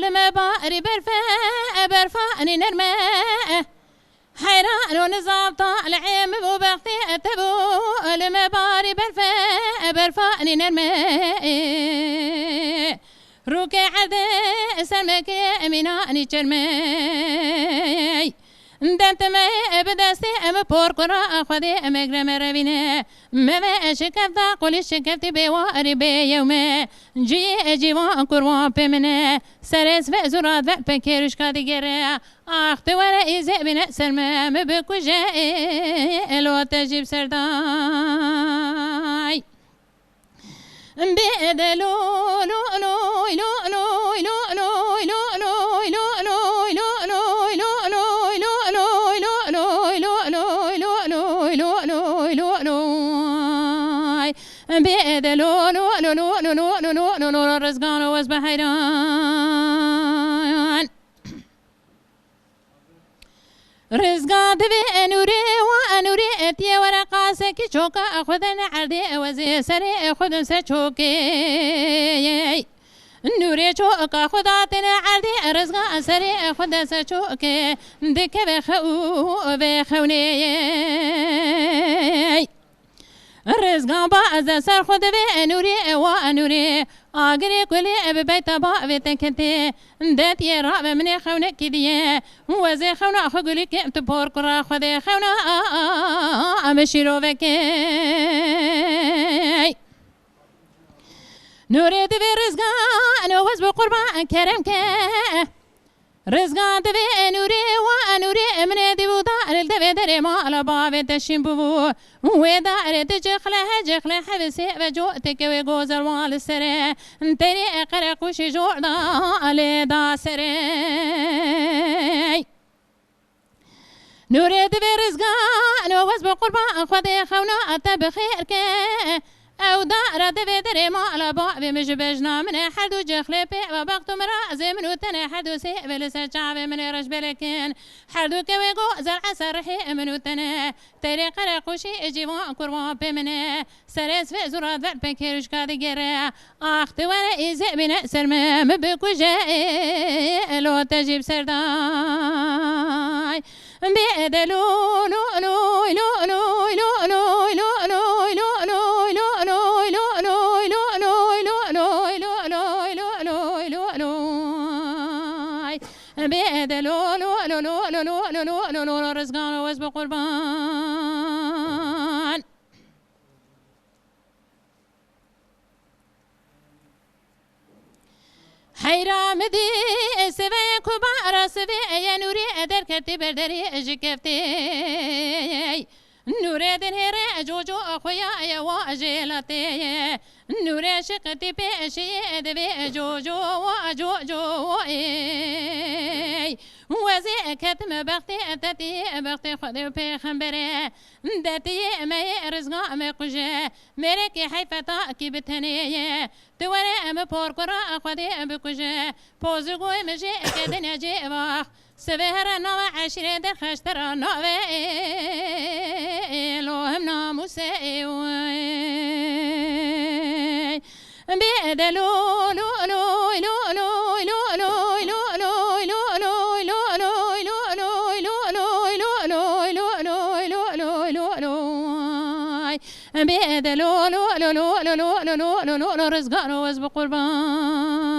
المباري برفاني نرمى حيران ونظام طالع مبو بختي تبو المباري برفاني نرمى روكي عدي سلمك مناني جرمي دنت ما بدستي ام بورقرا خدي مغرم ربينه ما شكفت قولي شكفتي بواري بيوم جي جيوان قروان بمنه سرس و زراد و پکرش کادی گره آخت ورا ایزه بینه سرمه مبکوجه الو تجیب سردای بدلو لو لو لو لو لو لو لو لو لو بدلو لو لو لو لو لو لو لو رزقان وزب حيران رزقان تبي نوري وانوري اتي ورقاسك شوكا اخذن عردي وزي سري خذن سشوكي نوري شوكا خذاتنا عردي رزقان سري خذن سشوكي دك بخوني رزقان باز سر خود به نوری و نوری آگری کلی ببیت با ویتکتی دت یه را به من خونه کدیه وزی خونه خگلی که تو پر کرا خود خونه امشیرو وکی نوری دوی رزقان وز بقربان کرم که رزقان دوی نوری و نوری من دیو دار دوی در مال باوی تشیم بو و دار جخله حبسی و جو تکوی گوزر وال سره تری قرقوش جوردا علی دا سره نوری دوی رزقان وز بقربان خود خونا اتا بخیر که او دار دوی در مال باوی مجبجنا من حدو جخله پی و بقتو مرازی منو تنه حدو سی ولسر چاوی من رش بلکن حدو کوی گوزر عصر حی منو تنه تری قرقوشی اجیوان قروان پی منه سرس و زراد و پکرش کادی گره آخت ور ایزی بینه سرمه مبکوجه الو تجیب سردای بیدلو لو لو لو لو لو لو لو لو بدلو لو لو لو لو لو لو لو لو رزقان وز بقربان حيرام دي سوي كبار سوي يا نوري ادر كتي بردري اجكفتي نوري دنهر جوجو اخويا يا واجلتي نوري شقتي بشي دبي جوجو وجوجو وزي كتم بختي اتتي بختي خذي بخمبره دتي ما رزقا مقجه مركي حيفتا كي بتنيه توري ام بورقرا خذي بكجه بوزغو مجي كدن جي واخ سبهر نو عشرة در خشتر نوه لوهم ناموسه بدلو لو لو لو لو لو لو لو لو لو لو لو لو لو لو لو لو بدلو لو لو لو لو لو لو لو رزقان وز بقربان